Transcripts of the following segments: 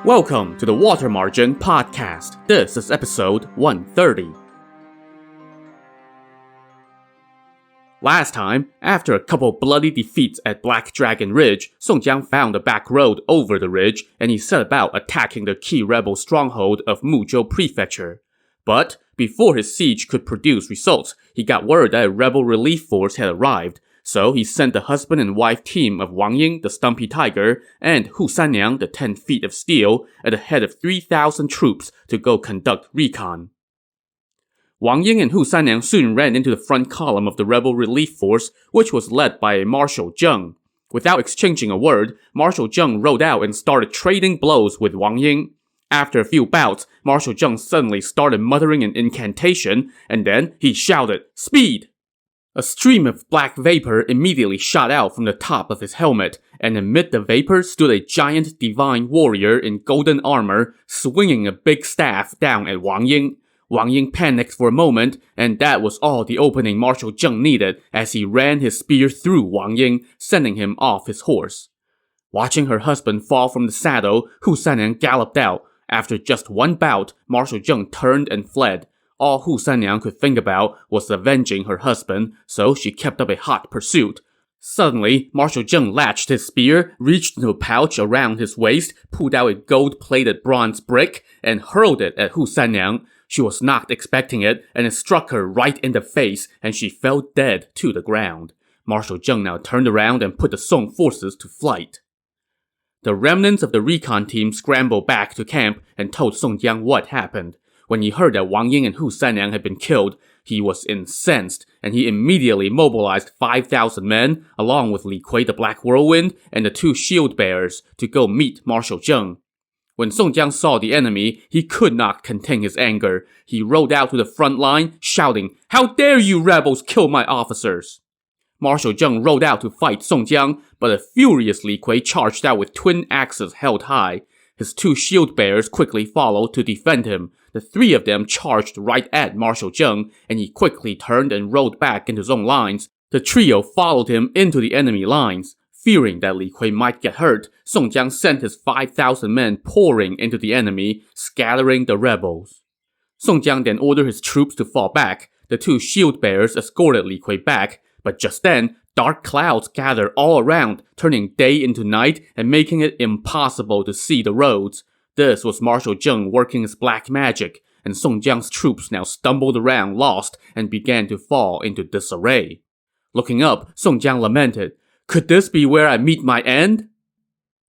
Welcome to the Water Margin Podcast. This is episode 130. Last time, after a couple bloody defeats at Black Dragon Ridge, Song Jiang found a back road over the ridge and he set about attacking the key rebel stronghold of Mujo Prefecture. But before his siege could produce results, he got word that a rebel relief force had arrived. So he sent the husband and wife team of Wang Ying, the Stumpy Tiger, and Hu Sanniang, the 10 feet of steel, at the head of 3,000 troops to go conduct recon. Wang Ying and Hu Sanniang soon ran into the front column of the rebel relief force, which was led by Marshal Jiang. Without exchanging a word, Marshal Jiang rode out and started trading blows with Wang Ying. After a few bouts, Marshal Jiang suddenly started muttering an incantation, and then he shouted, "Speed!" A stream of black vapor immediately shot out from the top of his helmet, and amid the vapor stood a giant divine warrior in golden armor, swinging a big staff down at Wang Ying. Wang Ying panicked for a moment, and that was all the opening Marshal Jiang needed as he ran his spear through Wang Ying, sending him off his horse. Watching her husband fall from the saddle, Hu Sanniang galloped out. After just one bout, Marshal Jiang turned and fled. All Hu Sanniang could think about was avenging her husband, so she kept up a hot pursuit. Suddenly, Marshal Jiang latched his spear, reached into a pouch around his waist, pulled out a gold-plated bronze brick, and hurled it at Hu Sanniang. She was not expecting it, and it struck her right in the face, and she fell dead to the ground. Marshal Jiang now turned around and put the Song forces to flight. The remnants of the recon team scrambled back to camp and told Song Jiang what happened. When he heard that Wang Ying and Hu Sanniang had been killed, he was incensed, and he immediately mobilized 5,000 men, along with Li Kui the Black Whirlwind and the 2 shield bearers, to go meet Marshal Jiang. When Song Jiang saw the enemy, he could not contain his anger. He rode out to the front line, shouting, "How dare you rebels kill my officers!" Marshal Jiang rode out to fight Song Jiang, but a furious Li Kui charged out with twin axes held high. His 2 shield bearers quickly followed to defend him. The 3 of them charged right at Marshal Jiang, and he quickly turned and rode back into his own lines. The trio followed him into the enemy lines. Fearing that Li Kui might get hurt, Song Jiang sent his 5,000 men pouring into the enemy, scattering the rebels. Song Jiang then ordered his troops to fall back. The 2 shield bearers escorted Li Kui back, but just then, dark clouds gathered all around, turning day into night and making it impossible to see the roads. This was Marshal Jiang working his black magic, and Song Jiang's troops now stumbled around lost and began to fall into disarray. Looking up, Song Jiang lamented, "Could this be where I meet my end?"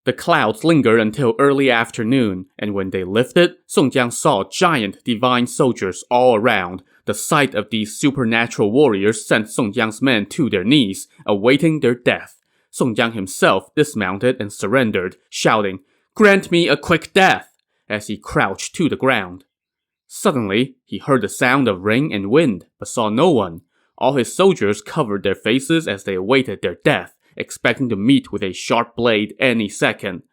The clouds lingered until early afternoon, and when they lifted, Song Jiang saw giant divine soldiers all around. The sight of these supernatural warriors sent Song Jiang's men to their knees, awaiting their death. Song Jiang himself dismounted and surrendered, shouting, "Grant me a quick death!" as he crouched to the ground. Suddenly, he heard the sound of rain and wind, but saw no one. All his soldiers covered their faces as they awaited their death, expecting to meet with a sharp blade any second.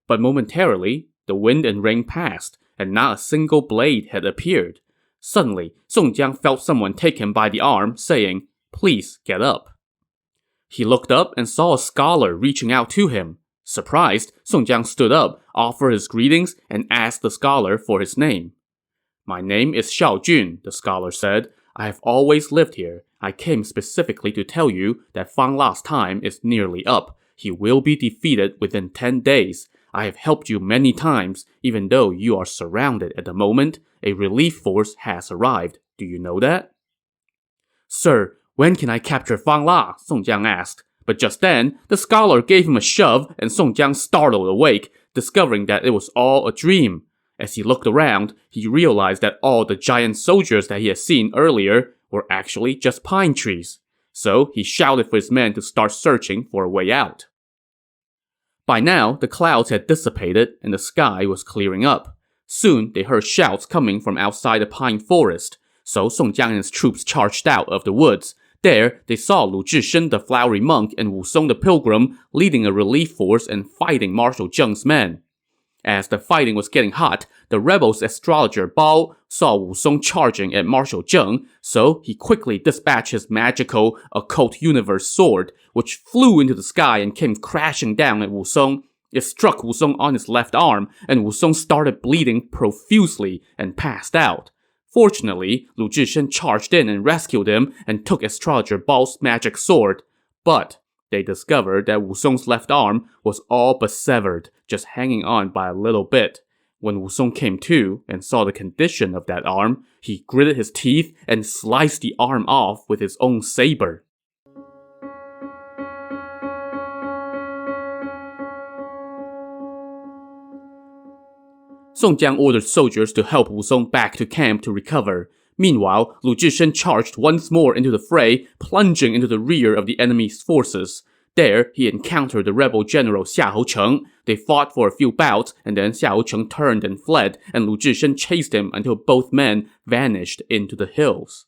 But momentarily, the wind and rain passed, and not a single blade had appeared. Suddenly, Song Jiang felt someone take him by the arm, saying, "Please get up." He looked up and saw a scholar reaching out to him. Surprised, Song Jiang stood up, offered his greetings, and asked the scholar for his name. "My name is Shao Jun," the scholar said. "I have always lived here. I came specifically to tell you that Fang La's time is nearly up. He will be defeated within 10 days. I have helped you many times, even though you are surrounded at the moment. A relief force has arrived. Do you know that?" "Sir, when can I capture Fang La?" Song Jiang asked. But just then, the scholar gave him a shove and Song Jiang startled awake, discovering that it was all a dream. As he looked around, he realized that all the giant soldiers that he had seen earlier were actually just pine trees. So he shouted for his men to start searching for a way out. By now, the clouds had dissipated and the sky was clearing up. Soon, they heard shouts coming from outside the pine forest. So Song Jiang and his troops charged out of the woods. There, they saw Lu Zhishen the flowery monk and Wu Song the pilgrim leading a relief force and fighting Marshal Jiang's men. As the fighting was getting hot, the rebels' astrologer Bao saw Wu Song charging at Marshal Jiang, so he quickly dispatched his magical occult universe sword, which flew into the sky and came crashing down at Wu Song. It struck Wu Song on his left arm, and Wu Song started bleeding profusely and passed out. Fortunately, Lu Zhishen charged in and rescued him and took Astrologer Bao's magic sword. But they discovered that Wu Song's left arm was all but severed, just hanging on by a little bit. When Wu Song came to and saw the condition of that arm, he gritted his teeth and sliced the arm off with his own saber. Song Jiang ordered soldiers to help Wu Song back to camp to recover. Meanwhile, Lu Zhishen charged once more into the fray, plunging into the rear of the enemy's forces. There, he encountered the rebel general Xia Houcheng. They fought for a few bouts, and then Xia Houcheng turned and fled, and Lu Zhishen chased him until both men vanished into the hills.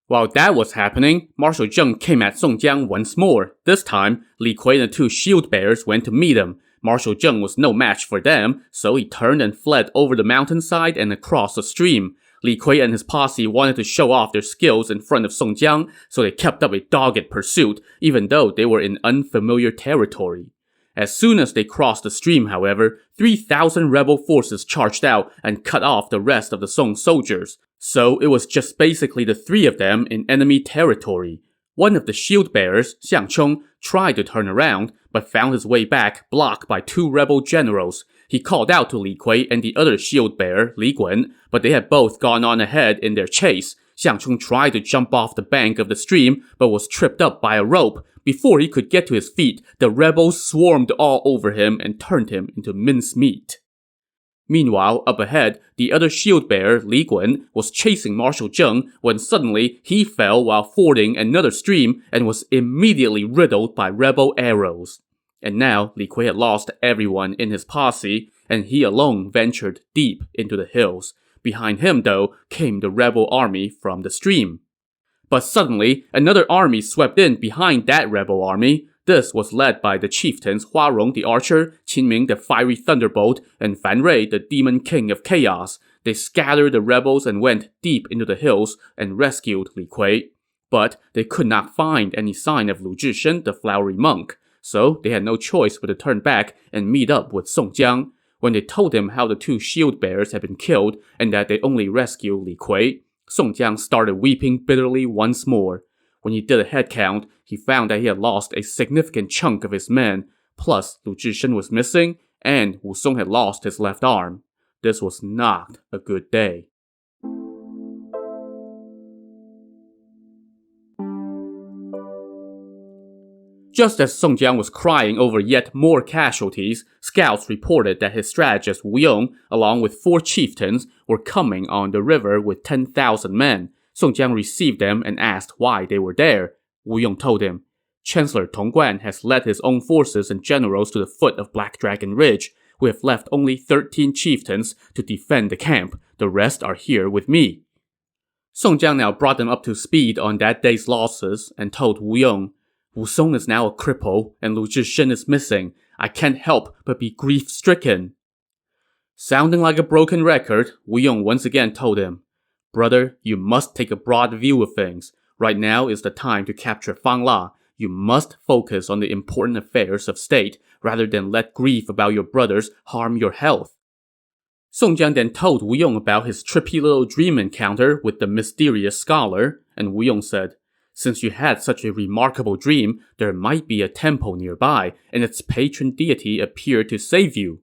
While that was happening, Marshal Jiang came at Song Jiang once more. This time, Li Kui and the two shield bearers went to meet him. Marshal Jiang was no match for them, so he turned and fled over the mountainside and across the stream. Li Kui and his posse wanted to show off their skills in front of Song Jiang, so they kept up a dogged pursuit, even though they were in unfamiliar territory. As soon as they crossed the stream, however, 3,000 rebel forces charged out and cut off the rest of the Song soldiers. So it was just basically the three of them in enemy territory. One of the shield bearers, Xiang Chong, tried to turn around, but found his way back blocked by two rebel generals. He called out to Li Kui and the other shield bearer, Li Gun, but they had both gone on ahead in their chase. Xiang Chong tried to jump off the bank of the stream, but was tripped up by a rope. Before he could get to his feet, the rebels swarmed all over him and turned him into mincemeat. Meanwhile, up ahead, the other shield bearer, Li Gun, was chasing Marshal Jiang when suddenly he fell while fording another stream and was immediately riddled by rebel arrows. And now, Li Kui had lost everyone in his posse, and he alone ventured deep into the hills. Behind him, though, came the rebel army from the stream. But suddenly, another army swept in behind that rebel army. This was led by the chieftains Hua Rong the archer, Qin Ming the fiery thunderbolt, and Fan Rui the demon king of chaos. They scattered the rebels and went deep into the hills and rescued Li Kui. But they could not find any sign of Lu Zhishen, the flowery monk. So they had no choice but to turn back and meet up with Song Jiang. When they told him how the two shield bearers had been killed and that they only rescued Li Kui, Song Jiang started weeping bitterly once more. When he did a head count, he found that he had lost a significant chunk of his men, plus Lu Zhishen was missing, and Wu Song had lost his left arm. This was not a good day. Just as Song Jiang was crying over yet more casualties, scouts reported that his strategist Wu Yong, along with 4 chieftains, were coming on the river with 10,000 men. Song Jiang received them and asked why they were there. Wu Yong told him, "Chancellor Tong Guan has led his own forces and generals to the foot of Black Dragon Ridge. We have left only 13 chieftains to defend the camp. The rest are here with me." Song Jiang now brought them up to speed on that day's losses and told Wu Yong, "Wu Song is now a cripple and Lu Zhishen is missing. I can't help but be grief-stricken." Sounding like a broken record, Wu Yong once again told him, "Brother, you must take a broad view of things. Right now is the time to capture Fangla. You must focus on the important affairs of state rather than let grief about your brothers harm your health." Song Jiang then told Wu Yong about his trippy little dream encounter with the mysterious scholar, and Wu Yong said, "Since you had such a remarkable dream, there might be a temple nearby, and its patron deity appeared to save you."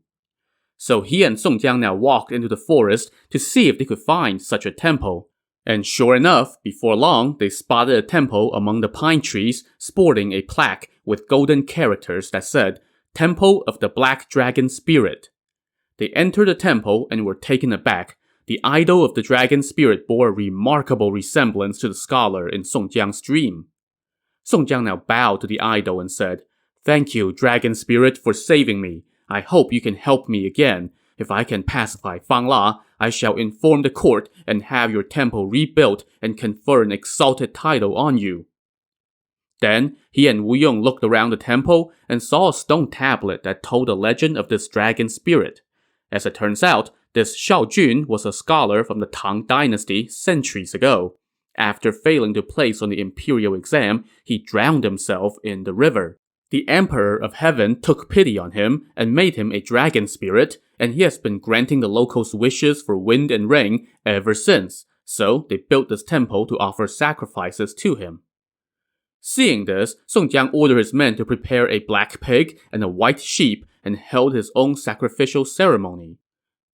So he and Song Jiang now walked into the forest to see if they could find such a temple. And sure enough, before long, they spotted a temple among the pine trees, sporting a plaque with golden characters that said, "Temple of the Black Dragon Spirit." They entered the temple and were taken aback. The idol of the dragon spirit bore a remarkable resemblance to the scholar in Song Jiang's dream. Song Jiang now bowed to the idol and said, "Thank you, dragon spirit, for saving me. I hope you can help me again. If I can pacify Fangla, I shall inform the court and have your temple rebuilt and confer an exalted title on you." Then, he and Wu Yong looked around the temple and saw a stone tablet that told the legend of this dragon spirit. As it turns out, this Shao Jun was a scholar from the Tang Dynasty centuries ago. After failing to place on the imperial exam, he drowned himself in the river. The Emperor of Heaven took pity on him and made him a dragon spirit, and he has been granting the locals wishes for wind and rain ever since, so they built this temple to offer sacrifices to him. Seeing this, Song Jiang ordered his men to prepare a black pig and a white sheep and held his own sacrificial ceremony.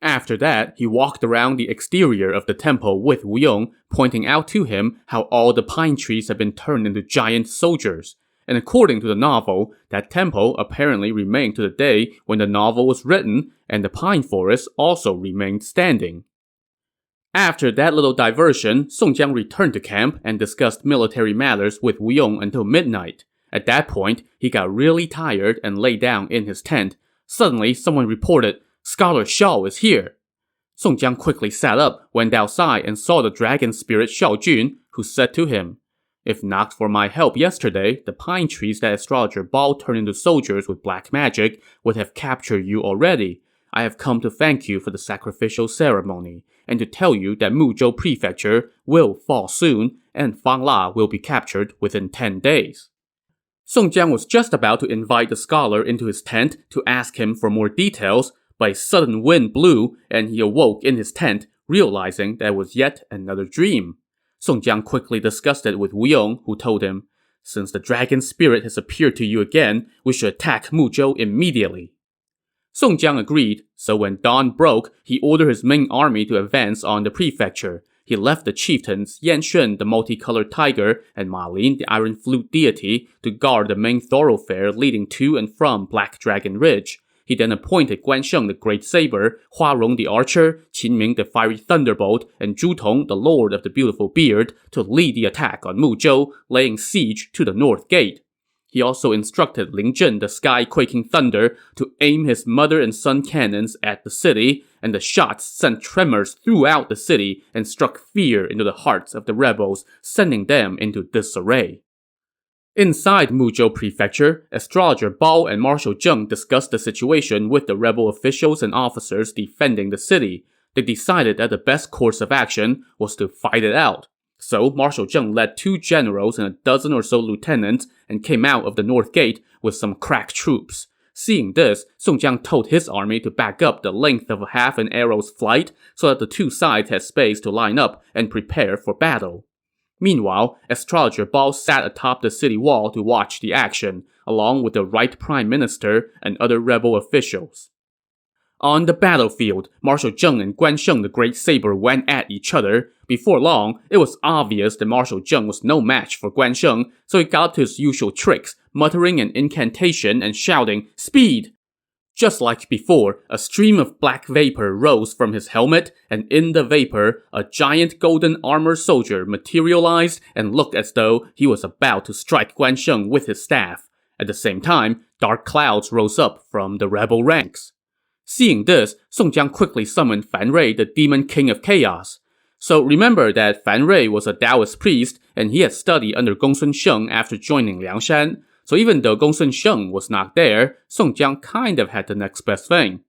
After that, he walked around the exterior of the temple with Wu Yong, pointing out to him how all the pine trees had been turned into giant soldiers. And according to the novel, that temple apparently remained to the day when the novel was written, and the pine forest also remained standing. After that little diversion, Song Jiang returned to camp and discussed military matters with Wu Yong until midnight. At that point, he got really tired and lay down in his tent. Suddenly, someone reported, "Scholar Shao is here." Song Jiang quickly sat up, went outside, and saw the dragon spirit Shao Jun, who said to him, "If not for my help yesterday, the pine trees that astrologer Bao turned into soldiers with black magic would have captured you already. I have come to thank you for the sacrificial ceremony, and to tell you that Mujo Prefecture will fall soon, and Fang La will be captured within 10 days. Song Jiang was just about to invite the scholar into his tent to ask him for more details, but a sudden wind blew, and he awoke in his tent, realizing that it was yet another dream. Song Jiang quickly discussed it with Wu Yong, who told him, "Since the dragon spirit has appeared to you again, we should attack Muzhou immediately." Song Jiang agreed, so when dawn broke, he ordered his main army to advance on the prefecture. He left the chieftains Yan Shun, the multicolored tiger, and Ma Lin, the iron flute deity, to guard the main thoroughfare leading to and from Black Dragon Ridge. He then appointed Guan Sheng the Great Saber, Hua Rong the Archer, Qin Ming the Fiery Thunderbolt, and Zhu Tong the Lord of the Beautiful Beard to lead the attack on Muzhou, laying siege to the north gate. He also instructed Ling Zhen the Sky-Quaking Thunder to aim his mother and son cannons at the city, and the shots sent tremors throughout the city and struck fear into the hearts of the rebels, sending them into disarray. Inside Muzhou Prefecture, astrologer Bao and Marshal Jiang discussed the situation with the rebel officials and officers defending the city. They decided that the best course of action was to fight it out. So Marshal Jiang led 2 generals and a dozen or so lieutenants and came out of the north gate with some crack troops. Seeing this, Song Jiang told his army to back up the length of half an arrow's flight so that the 2 sides had space to line up and prepare for battle. Meanwhile, astrologer Bao sat atop the city wall to watch the action, along with the right prime minister and other rebel officials. On the battlefield, Marshal Jiang and Guan Sheng the Great Saber went at each other. Before long, it was obvious that Marshal Jiang was no match for Guan Sheng, so he got to his usual tricks, muttering an incantation and shouting, "Speed!" Just like before, a stream of black vapor rose from his helmet, and in the vapor, a giant golden armored soldier materialized and looked as though he was about to strike Guan Sheng with his staff. At the same time, dark clouds rose up from the rebel ranks. Seeing this, Song Jiang quickly summoned Fan Rui, the demon king of chaos. So remember that Fan Rui was a Taoist priest, and he had studied under Gongsun Sheng after joining Liangshan. So even though Gongsun Sheng was not there, Song Jiang kind of had the next best thing.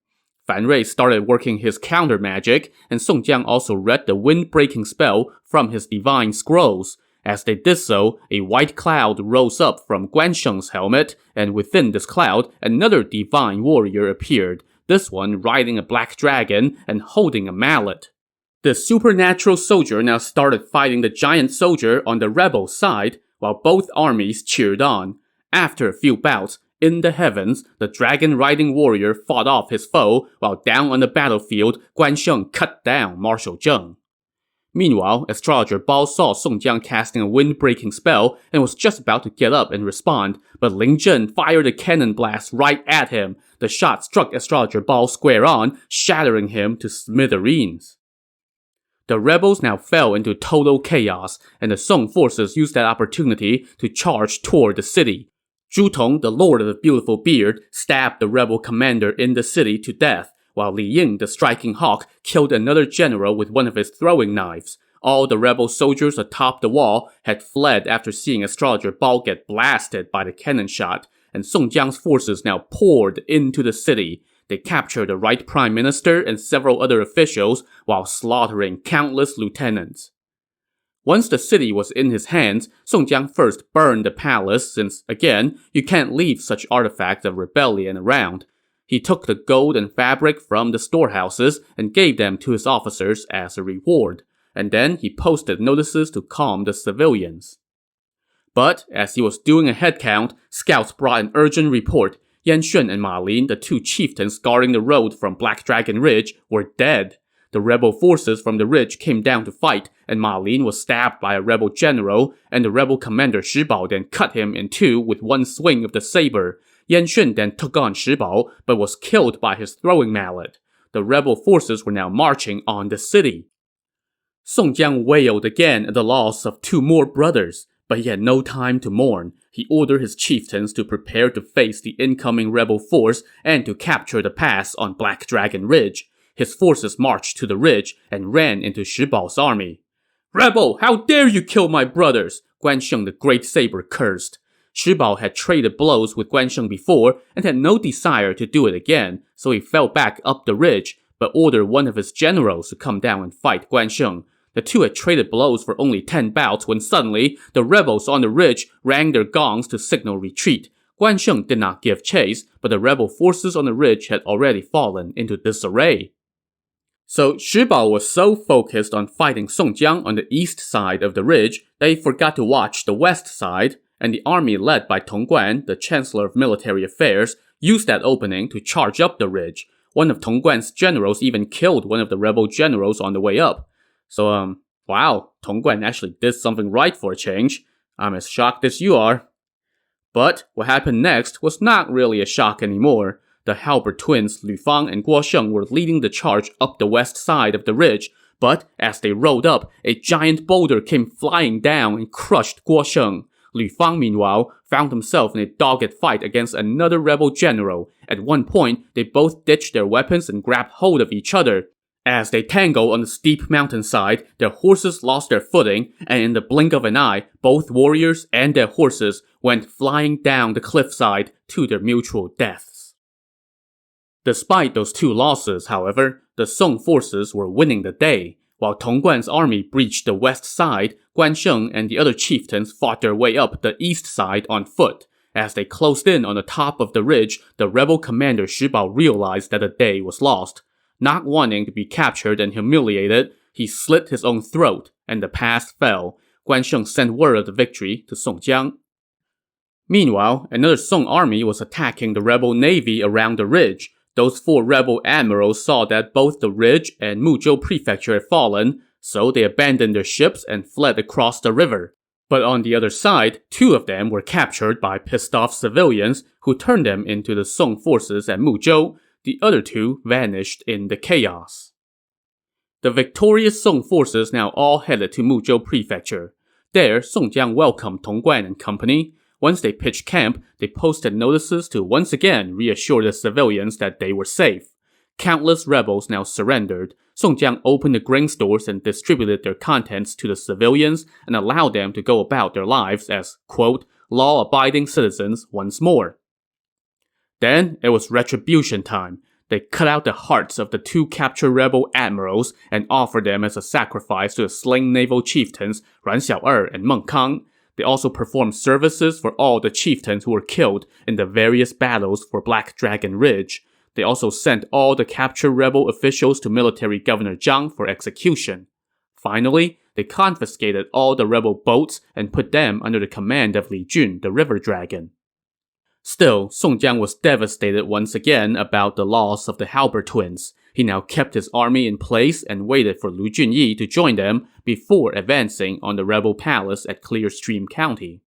Fan Rui started working his counter magic, and Song Jiang also read the wind-breaking spell from his divine scrolls. As they did so, a white cloud rose up from Guan Sheng's helmet, and within this cloud, another divine warrior appeared, this one riding a black dragon and holding a mallet. The supernatural soldier now started fighting the giant soldier on the rebel side, while both armies cheered on. After a few bouts, in the heavens, the dragon-riding warrior fought off his foe, while down on the battlefield, Guan Sheng cut down Marshal Jiang. Meanwhile, astrologer Bao saw Song Jiang casting a wind-breaking spell and was just about to get up and respond, but Ling Zhen fired a cannon blast right at him. The shot struck astrologer Bao square on, shattering him to smithereens. The rebels now fell into total chaos, and the Song forces used that opportunity to charge toward the city. Zhu Tong, the Lord of the Beautiful Beard, stabbed the rebel commander in the city to death, while Li Ying, the Striking Hawk, killed another general with one of his throwing knives. All the rebel soldiers atop the wall had fled after seeing astrologer Bao get blasted by the cannon shot, and Song Jiang's forces now poured into the city. They captured the right prime minister and several other officials while slaughtering countless lieutenants. Once the city was in his hands, Song Jiang first burned the palace since, again, you can't leave such artifacts of rebellion around. He took the gold and fabric from the storehouses and gave them to his officers as a reward, and then he posted notices to calm the civilians. But as he was doing a head count, scouts brought an urgent report. Yanshun and Ma Lin, the two chieftains guarding the road from Black Dragon Ridge, were dead. The rebel forces from the ridge came down to fight, and Ma Lin was stabbed by a rebel general, and the rebel commander Shi Bao then cut him in two with one swing of the saber. Yanshun then took on Shi Bao, but was killed by his throwing mallet. The rebel forces were now marching on the city. Song Jiang wailed again at the loss of two more brothers, but he had no time to mourn. He ordered his chieftains to prepare to face the incoming rebel force and to capture the pass on Black Dragon Ridge. His forces marched to the ridge and ran into Shi Bao's army. "Rebel, how dare you kill my brothers!" Guan Sheng the Great Saber cursed. Shi Bao had traded blows with Guan Sheng before and had no desire to do it again, so he fell back up the ridge, but ordered one of his generals to come down and fight Guan Sheng. The two had traded blows for only 10 bouts when suddenly, the rebels on the ridge rang their gongs to signal retreat. Guan Sheng did not give chase, but the rebel forces on the ridge had already fallen into disarray. So Shi Bao was so focused on fighting Song Jiang on the east side of the ridge that he forgot to watch the west side, and the army led by Tong Guan, the Chancellor of Military Affairs, used that opening to charge up the ridge. One of Tong Guan's generals even killed one of the rebel generals on the way up. So, wow, Tong Guan actually did something right for a change. I'm as shocked as you are. But what happened next was not really a shock anymore. The Halberd twins Lu Fang and Guo Sheng were leading the charge up the west side of the ridge, but as they rode up, a giant boulder came flying down and crushed Guo Sheng. Lu Fang, meanwhile, found himself in a dogged fight against another rebel general. At one point, they both ditched their weapons and grabbed hold of each other. As they tangled on the steep mountainside, their horses lost their footing, and in the blink of an eye, both warriors and their horses went flying down the cliffside to their mutual deaths. Despite those two losses, however, the Song forces were winning the day. While Tong Guan's army breached the west side, Guan Sheng and the other chieftains fought their way up the east side on foot. As they closed in on the top of the ridge, the rebel commander Shi Bao realized that the day was lost. Not wanting to be captured and humiliated, he slit his own throat, and the pass fell. Guan Sheng sent word of the victory to Song Jiang. Meanwhile, another Song army was attacking the rebel navy around the ridge. Those 4 rebel admirals saw that both the ridge and Mujo Prefecture had fallen, so they abandoned their ships and fled across the river. But on the other side, 2 of them were captured by pissed-off civilians who turned them into the Song forces at Muzhou. The other 2 vanished in the chaos. The victorious Song forces now all headed to Mujo Prefecture. There, Song Jiang welcomed Tong Guan and company. Once they pitched camp, they posted notices to once again reassure the civilians that they were safe. Countless rebels now surrendered. Song Jiang opened the grain stores and distributed their contents to the civilians and allowed them to go about their lives as, quote, law-abiding citizens once more. Then it was retribution time. They cut out the hearts of the 2 captured rebel admirals and offered them as a sacrifice to the slain naval chieftains Ruan Xiao'er and Meng Kang. They also performed services for all the chieftains who were killed in the various battles for Black Dragon Ridge. They also sent all the captured rebel officials to military governor Jiang for execution. Finally, they confiscated all the rebel boats and put them under the command of Li Jun, the river dragon. Still, Song Jiang was devastated once again about the loss of the Halberd twins. He now kept his army in place and waited for Lu Junyi to join them before advancing on the rebel palace at Clearstream County.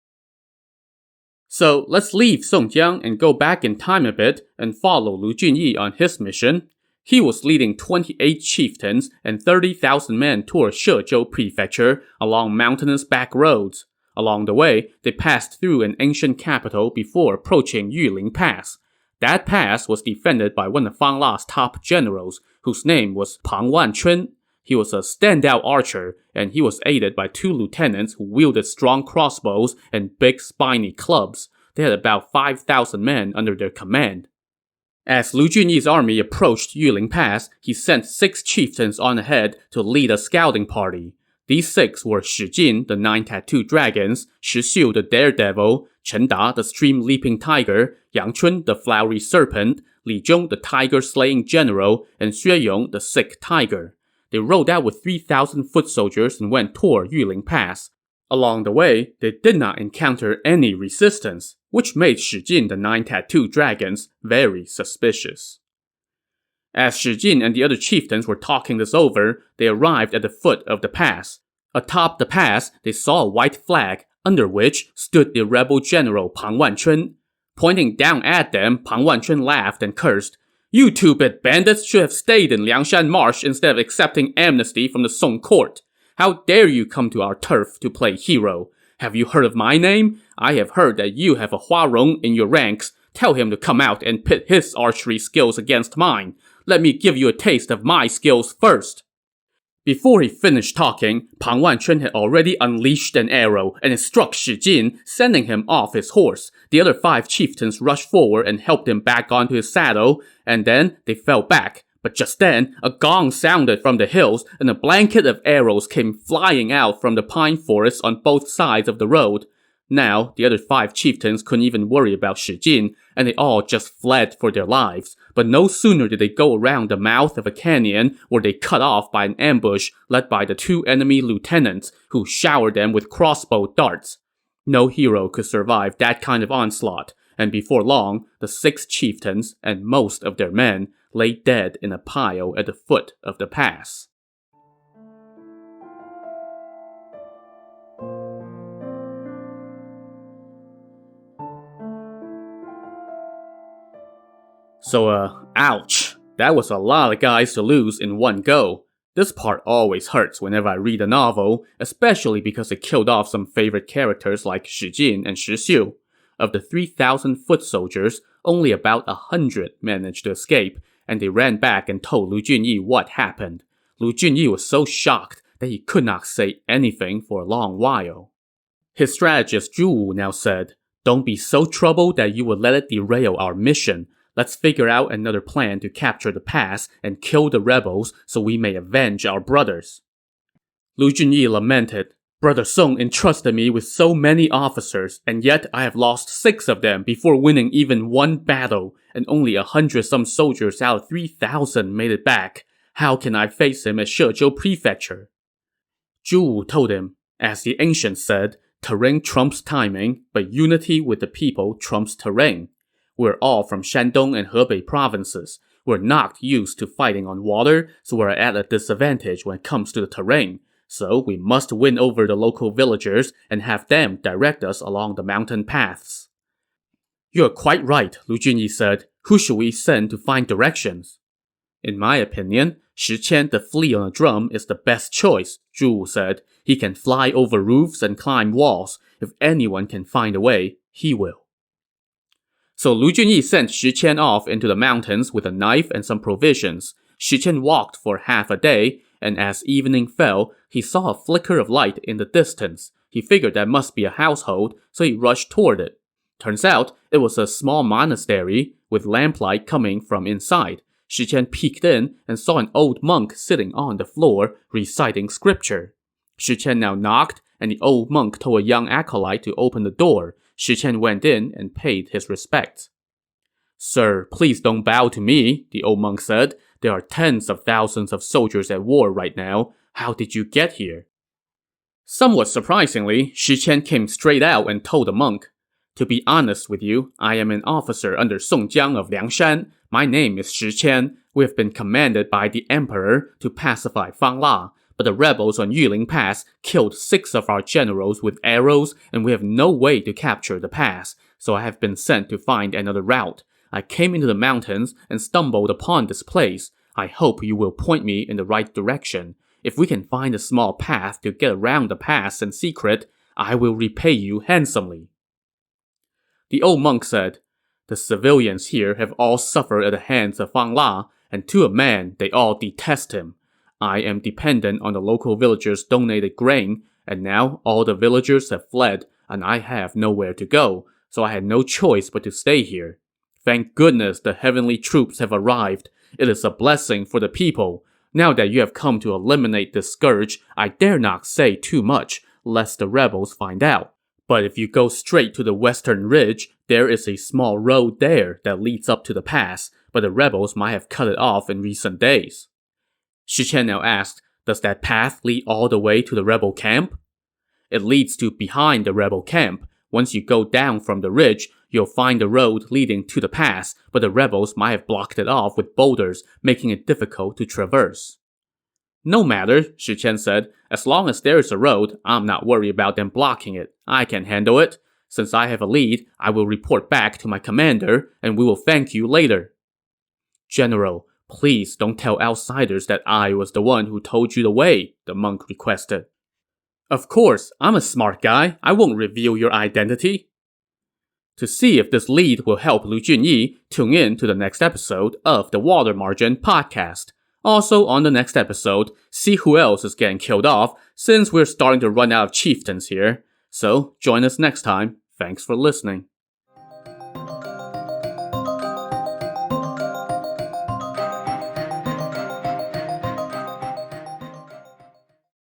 So let's leave Song Jiang and go back in time a bit and follow Lu Junyi on his mission. He was leading 28 chieftains and 30,000 men toward Shezhou Prefecture along mountainous back roads. Along the way, they passed through an ancient capital before approaching Yuling Pass. That pass was defended by one of Fang La's top generals, whose name was Pang Wanchun. He was a standout archer, and he was aided by 2 lieutenants who wielded strong crossbows and big spiny clubs. They had about 5,000 men under their command. As Lu Junyi's army approached Yuling Pass, he sent 6 chieftains on ahead to lead a scouting party. These 6 were Shi Jin, the 9 tattooed dragons, Shi Xiu, the daredevil, Chen Da, the stream-leaping tiger, Yang Chun, the flowery serpent, Li Zhong, the tiger-slaying general, and Xue Yong, the sick tiger. They rode out with 3,000 foot soldiers and went toward Yuling Pass. Along the way, they did not encounter any resistance, which made Shi Jin, the 9 tattooed dragons, very suspicious. As Shi Jin and the other chieftains were talking this over, they arrived at the foot of the pass. Atop the pass, they saw a white flag, under which stood the rebel general Pang Wanchun. Pointing down at them, Pang Wanchun laughed and cursed. "You two-bit bandits should have stayed in Liangshan Marsh instead of accepting amnesty from the Song court. How dare you come to our turf to play hero? Have you heard of my name? I have heard that you have a Huarong in your ranks. Tell him to come out and pit his archery skills against mine. Let me give you a taste of my skills first." Before he finished talking, Pang Wanchun had already unleashed an arrow, and it struck Shi Jin, sending him off his horse. The other 5 chieftains rushed forward and helped him back onto his saddle, and then they fell back. But just then, a gong sounded from the hills, and a blanket of arrows came flying out from the pine forests on both sides of the road. Now, the other 5 chieftains couldn't even worry about Shi Jin, and they all just fled for their lives. But no sooner did they go around the mouth of a canyon, were they cut off by an ambush led by the 2 enemy lieutenants, who showered them with crossbow darts. No hero could survive that kind of onslaught, and before long, the 6 chieftains and most of their men lay dead in a pile at the foot of the pass. So, ouch. That was a lot of guys to lose in one go. This part always hurts whenever I read a novel, especially because it killed off some favorite characters like Shi Jin and Shi Xiu. Of the 3,000 foot soldiers, only about 100 managed to escape, and they ran back and told Lu Junyi what happened. Lu Junyi was so shocked that he could not say anything for a long while. His strategist Zhu Wu now said, "Don't be so troubled that you will let it derail our mission. Let's figure out another plan to capture the pass and kill the rebels so we may avenge our brothers." Lu Junyi lamented, "Brother Song entrusted me with so many officers, and yet I have lost 6 of them before winning even one battle, and only 100-some soldiers out of 3,000 made it back. How can I face him at Mujo Prefecture?" Zhu Wu told him, "As the ancients said, terrain trumps timing, but unity with the people trumps terrain. We're all from Shandong and Hebei provinces. We're not used to fighting on water, so we're at a disadvantage when it comes to the terrain. So we must win over the local villagers and have them direct us along the mountain paths." "You're quite right," Lu Junyi said. "Who should we send to find directions?" "In my opinion, Shi Qian the flea on a drum is the best choice," Zhu Wu said. "He can fly over roofs and climb walls. If anyone can find a way, he will." So Lu Junyi sent Shi Qian off into the mountains with a knife and some provisions. Shi Qian walked for half a day, and as evening fell, he saw a flicker of light in the distance. He figured that must be a household, so he rushed toward it. Turns out, it was a small monastery, with lamplight coming from inside. Shi Qian peeked in and saw an old monk sitting on the floor, reciting scripture. Shi Qian now knocked, and the old monk told a young acolyte to open the door. Shi Qian went in and paid his respects. "Sir, please don't bow to me," the old monk said. "There are tens of thousands of soldiers at war right now. How did you get here?" Somewhat surprisingly, Shi Qian came straight out and told the monk, "To be honest with you, I am an officer under Song Jiang of Liangshan. My name is Shi Qian. We have been commanded by the emperor to pacify Fangla. But the rebels on Yuling Pass killed 6 of our generals with arrows, and we have no way to capture the pass, so I have been sent to find another route. I came into the mountains and stumbled upon this place. I hope you will point me in the right direction. If we can find a small path to get around the pass in secret, I will repay you handsomely." The old monk said, "The civilians here have all suffered at the hands of Fangla, and to a man, they all detest him. I am dependent on the local villagers' donated grain, and now all the villagers have fled, and I have nowhere to go, so I had no choice but to stay here. Thank goodness the heavenly troops have arrived. It is a blessing for the people. Now that you have come to eliminate this scourge, I dare not say too much, lest the rebels find out. But if you go straight to the western ridge, there is a small road there that leads up to the pass, but the rebels might have cut it off in recent days. Shichen now asked, does that path lead all the way to the rebel camp? It leads to behind the rebel camp. Once you go down from the ridge, you'll find the road leading to the pass, but the rebels might have blocked it off with boulders, making it difficult to traverse. No matter, Shichen said. As long as there is a road, I'm not worried about them blocking it. I can handle it. Since I have a lead, I will report back to my commander, and we will thank you later. General, please don't tell outsiders that I was the one who told you the way, the monk requested. Of course, I'm a smart guy. I won't reveal your identity. To see if this lead will help Lu Junyi, tune in to the next episode of the Water Margin Podcast. Also, on the next episode, see who else is getting killed off, since we're starting to run out of chieftains here. So, join us next time. Thanks for listening.